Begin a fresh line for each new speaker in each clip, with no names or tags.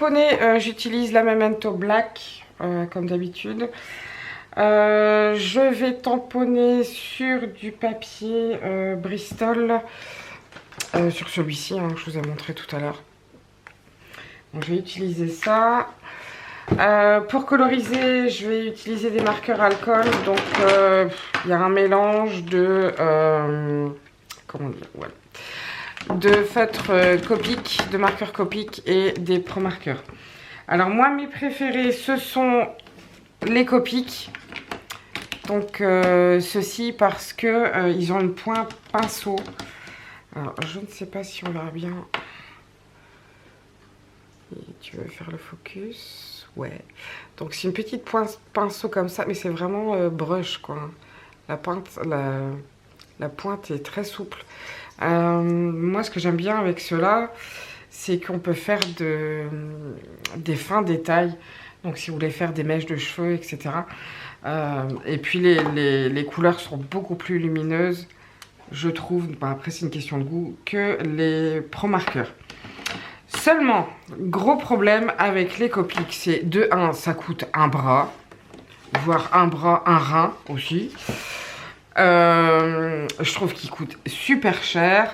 tamponner, j'utilise la Memento Black, comme d'habitude. Je vais tamponner sur du papier Bristol, sur celui-ci, hein, que je vous ai montré tout à l'heure. Donc je vais utiliser ça. Pour coloriser, je vais utiliser des marqueurs alcool. Donc il y a un mélange de comment dire, ouais, de feutres Copic, de marqueurs Copic et des Pro marqueurs. Alors moi, mes préférés, ce sont les Copic. Donc ceux-ci parce que ils ont une pointe pinceau. Alors je ne sais pas si on verra bien. Et tu veux faire le focus? Ouais. Donc c'est une petite pointe pinceau comme ça, mais c'est vraiment brush quoi. La pointe est très souple. Moi ce que j'aime bien avec ceux-là, c'est qu'on peut faire des fins détails. Donc si vous voulez faire des mèches de cheveux, etc. Et puis les couleurs sont beaucoup plus lumineuses, je trouve, bah après c'est une question de goût, que les Pro marqueurs. Seulement, gros problème avec les Copic, c'est de 1, ça coûte un bras, voire un bras, un rein aussi. Je trouve qu'ils coûtent super cher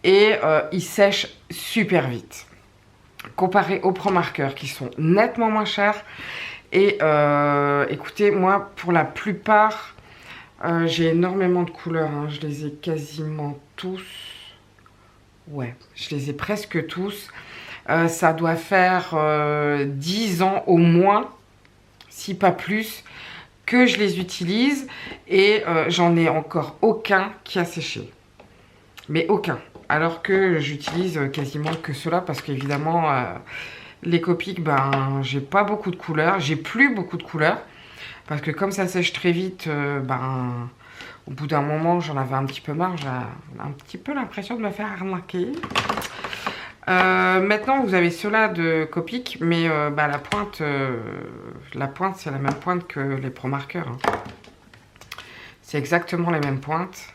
et ils sèchent super vite. Comparé aux Pro marqueurs qui sont nettement moins chers. Et écoutez, moi, pour la plupart, j'ai énormément de couleurs. Hein. Je les ai quasiment tous. Ouais, je les ai presque tous. Ça doit faire 10 ans au moins, si pas plus, que je les utilise. Et j'en ai encore aucun qui a séché. Mais aucun. Alors que j'utilise quasiment que cela parce qu'évidemment... les Copic, ben, j'ai pas beaucoup de couleurs. J'ai plus beaucoup de couleurs. Parce que comme ça sèche très vite, ben, au bout d'un moment, j'en avais un petit peu marre. J'ai un petit peu l'impression de me faire arnaquer. Maintenant, vous avez ceux-là de Copic. Mais ben, la pointe, c'est la même pointe que les Pro marqueurs. Hein. C'est exactement les mêmes pointes.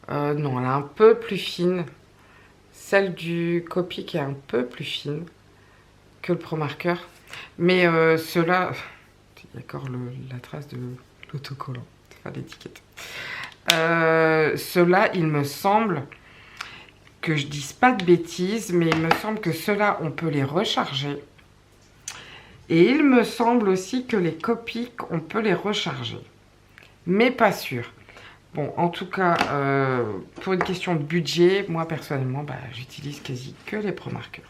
Non, elle est un peu plus fine. Celle du Copic est un peu plus fine que le Pro marqueur, mais ceux-là, il y a encore la trace de l'autocollant, enfin l'étiquette. Ceux-là, il me semble que je dise pas de bêtises, mais il me semble que ceux-là, on peut les recharger. Et il me semble aussi que les Copic, on peut les recharger, mais pas sûr. Bon, en tout cas, pour une question de budget, moi personnellement, bah, j'utilise quasi que les Pro marqueurs.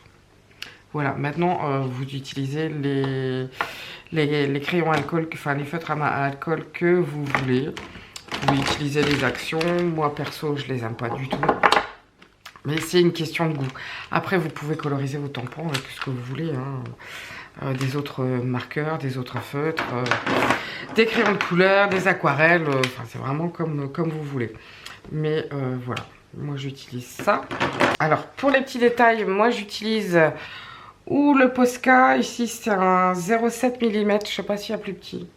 Voilà, maintenant vous utilisez les crayons alcool, enfin les feutres à alcool que vous voulez. Vous utilisez les actions. Moi perso, je les aime pas du tout. Mais c'est une question de goût. Après, vous pouvez coloriser vos tampons avec ce que vous voulez. Hein. Des autres marqueurs, des autres feutres, des crayons de couleur, des aquarelles. Enfin, c'est vraiment comme vous voulez. Mais voilà, moi j'utilise ça. Alors, pour les petits détails, moi j'utilise... ou le Posca, ici c'est un 0,7 mm, je sais pas s'il y a plus petit.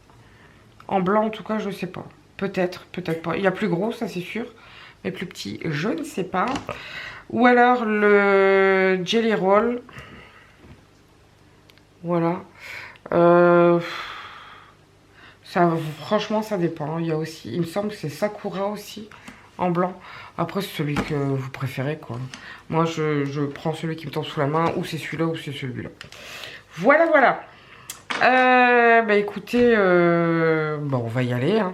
En blanc en tout cas, je sais pas. Peut-être, peut-être pas. Il y a plus gros, ça c'est sûr. Mais plus petit, je ne sais pas. Ou alors le Jelly Roll. Voilà. Ça, franchement, ça dépend. Il y a aussi, il me semble que c'est Sakura aussi, en blanc. Après, c'est celui que vous préférez, quoi. Moi, je prends celui qui me tombe sous la main, ou c'est celui-là, ou c'est celui-là. Voilà, voilà. Bah écoutez, bon, on va y aller. Hein.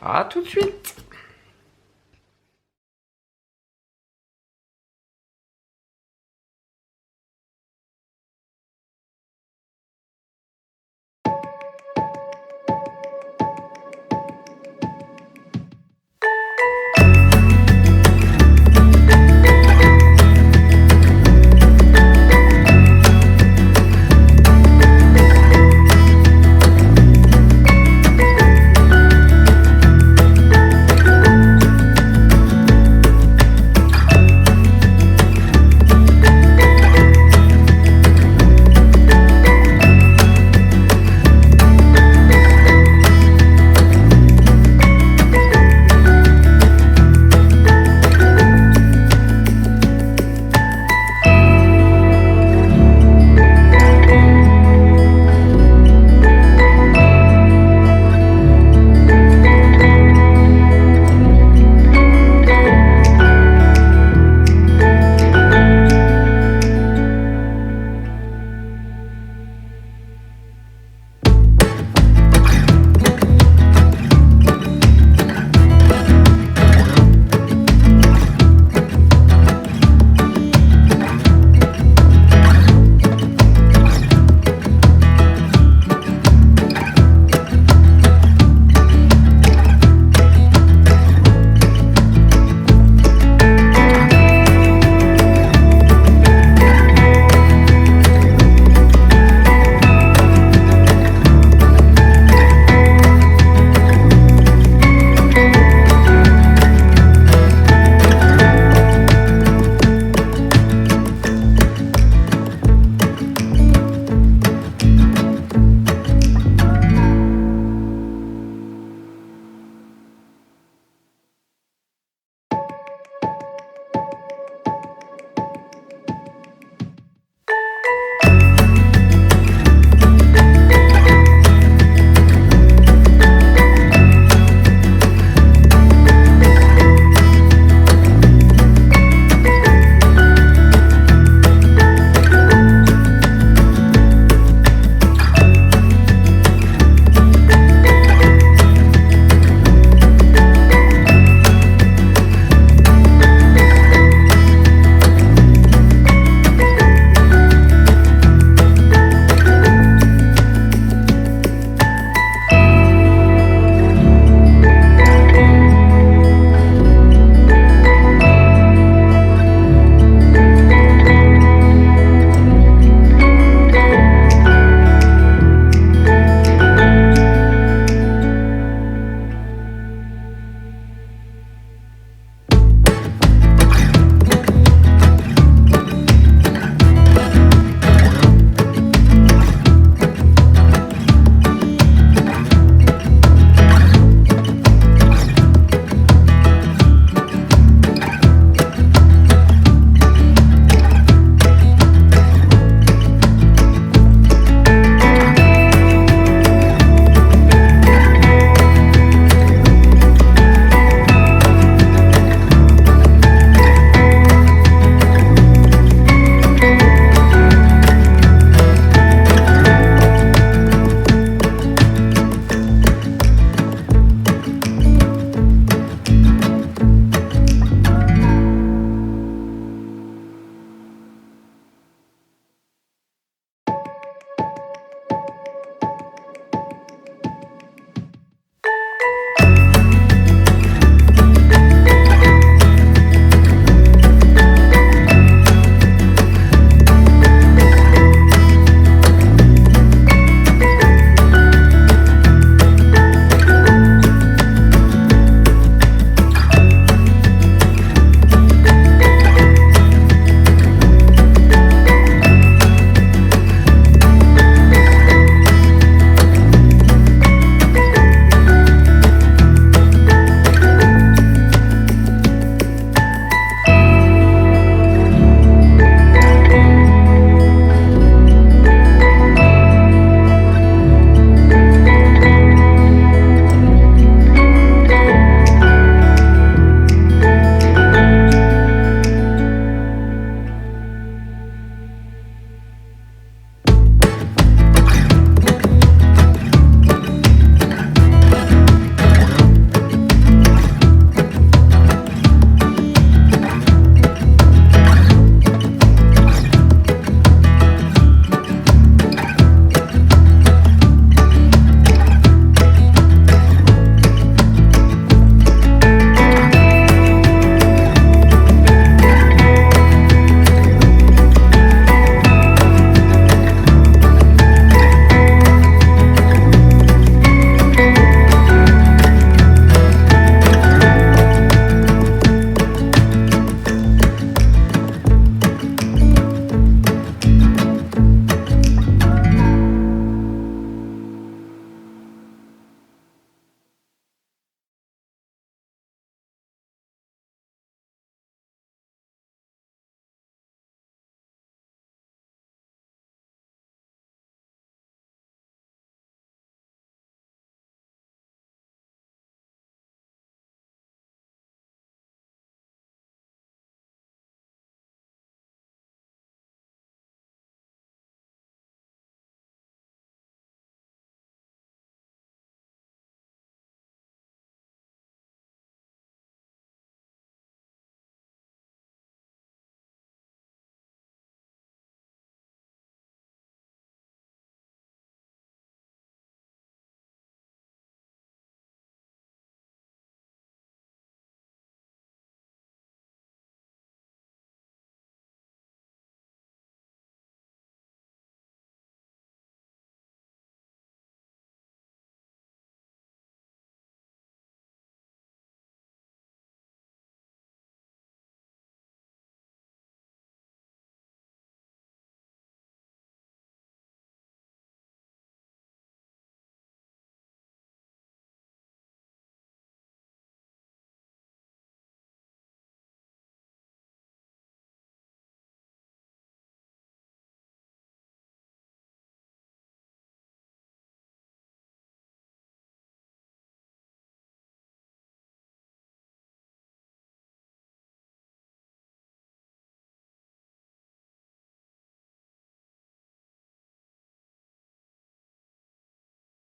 À tout de suite.